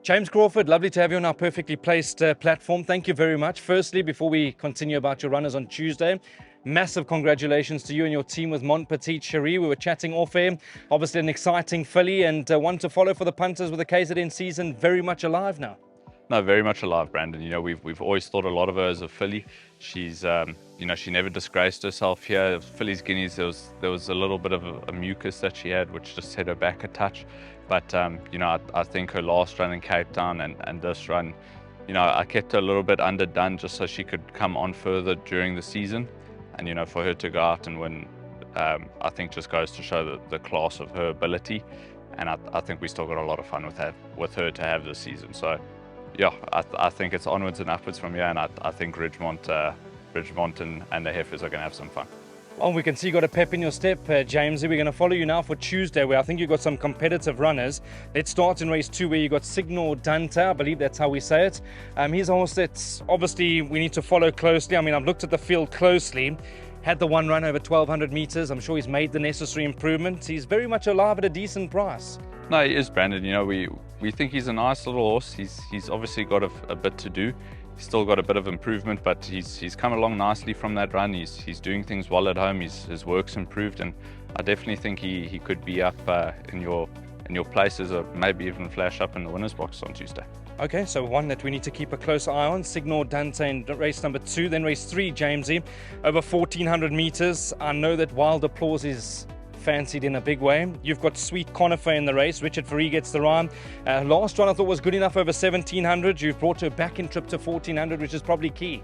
James Crawford, lovely to have you on our perfectly placed platform. Thank you very much. Firstly, before we continue about your runners on Tuesday, massive congratulations to you and your team with Mont Petit Cherie. We were chatting off air. Obviously an exciting filly and one to follow for the punters with the KZN season very much alive now. No, very much alive, Brandon. We've always thought a lot of her as a filly. She's, she never disgraced herself here. Fillies Guineas, there was a little bit of a mucus that she had, which just set her back a touch. But I think her last run in Cape Town and this run, I kept her a little bit underdone just so she could come on further during the season. And for her to go out and win, I think just goes to show the class of her ability. And I think we still got a lot of fun with her to have this season. So. Yeah, I think it's onwards and upwards from here, and I think Ridgemont and the Heifers are going to have some fun. Well, we can see you got a pep in your step, James. We're going to follow you now for Tuesday, where I think you've got some competitive runners. Let's start in race 2, where you got Signal Dante. I believe that's how we say it. He's a horse that obviously we need to follow closely. I mean, I've looked at the field closely. Had the one run over 1,200 meters. I'm sure he's made the necessary improvements. He's very much alive at a decent price. No, he is, Brandon. We think he's a nice little horse. He's obviously got a bit to do. He's still got a bit of improvement, but he's come along nicely from that run. He's doing things well at home. His work's improved, and I definitely think he could be up in your places, or maybe even flash up in the winner's box on Tuesday. Okay, so one that we need to keep a close eye on, Signal Dante in race number 2. Then race 3, Jamesy, over 1,400 meters. I know that Wild Applause is fancied in a big way. You've got Sweet Conifer in the race. Richard Fourie gets the run. Last run I thought was good enough over 1,700. You've brought her back in trip to 1,400, which is probably key.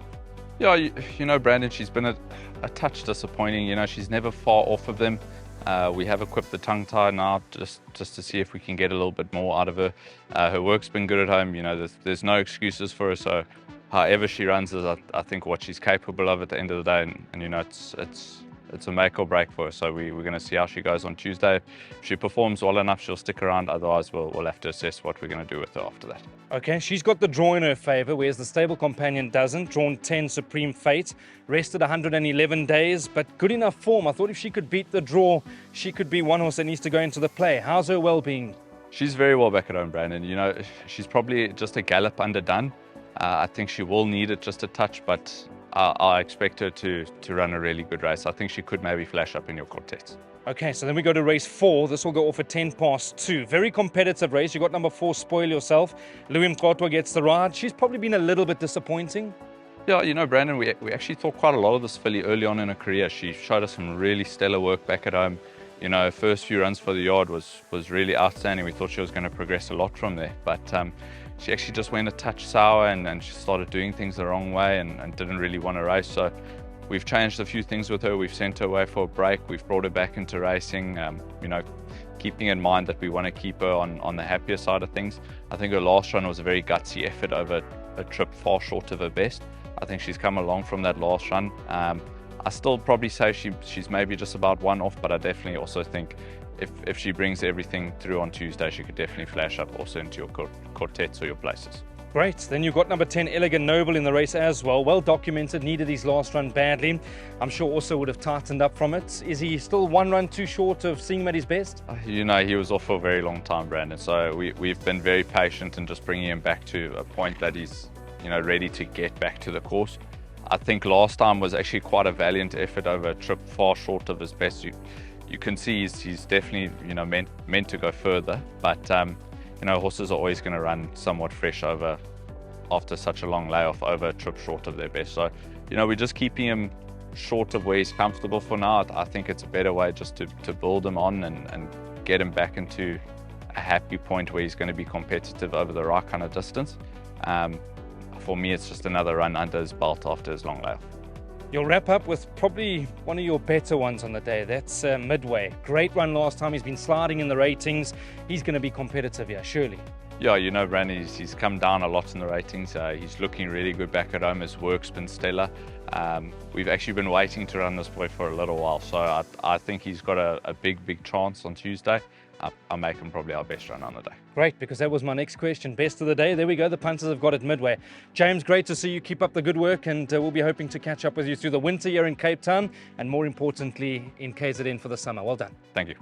Yeah, Brandon, she's been a touch disappointing. She's never far off of them. We have equipped the tongue tie now just to see if we can get a little bit more out of her. Her work's been good at home. There's no excuses for her. So however she runs is, I think, what she's capable of at the end of the day. And it's a make or break for her. So we're going to see how she goes on Tuesday. If she performs well enough, she'll stick around. Otherwise, we'll have to assess what we're going to do with her after that. Okay, she's got the draw in her favour, whereas the stable companion doesn't. Drawn 10, Supreme Fate. Rested 111 days, but good enough form. I thought if she could beat the draw, she could be one horse that needs to go into the play. How's her well-being? She's very well back at home, Brandon. She's probably just a gallop underdone. I think she will need it just a touch, but I expect her to run a really good race. I think she could maybe flash up in your quartets. Okay, so then we go to race 4. This will go off at 2:10. Very competitive race. You got number 4, Spoil Yourself. Louis Mkotwa gets the ride. She's probably been a little bit disappointing. Yeah, Brandon, we actually thought quite a lot of this filly early on in her career. She showed us some really stellar work back at home. Her first few runs for the yard was really outstanding. We thought she was going to progress a lot from there, but she actually just went a touch sour and she started doing things the wrong way and didn't really want to race. So we've changed a few things with her. We've sent her away for a break. We've brought her back into racing, keeping in mind that we want to keep her on the happier side of things. I think her last run was a very gutsy effort over a trip far short of her best. I think she's come along from that last run. I still probably say she's maybe just about one off, but I definitely also think if she brings everything through on Tuesday, she could definitely flash up also into your quartets or your places. Great. Then you've got number 10, Elegant Noble in the race as well. Well documented, needed his last run badly. I'm sure also would have tightened up from it. Is he still one run too short of seeing him at his best? He was off for a very long time, Brandon. So we've been very patient in just bringing him back to a point that he's ready to get back to the course. I think last time was actually quite a valiant effort over a trip far short of his best. You can see he's definitely meant to go further, but horses are always going to run somewhat fresh after such a long layoff over a trip short of their best. So we're just keeping him short of where he's comfortable for now. I think it's a better way just to build him on and get him back into a happy point where he's going to be competitive over the right kind of distance. For me, it's just another run under his belt after his long layoff. You'll wrap up with probably one of your better ones on the day. That's Midway. Great run last time. He's been sliding in the ratings. He's going to be competitive here, surely. Yeah, Brandon, he's come down a lot in the ratings. He's looking really good back at home. His work's been stellar. We've actually been waiting to run this boy for a little while, so I think he's got a big chance on Tuesday. I'll make him probably our best run on the day. Great, because that was my next question. Best of the day. There we go. The punters have got it Midway. James, great to see you. Keep up the good work, and we'll be hoping to catch up with you through the winter here in Cape Town, and more importantly, in KZN for the summer. Well done. Thank you.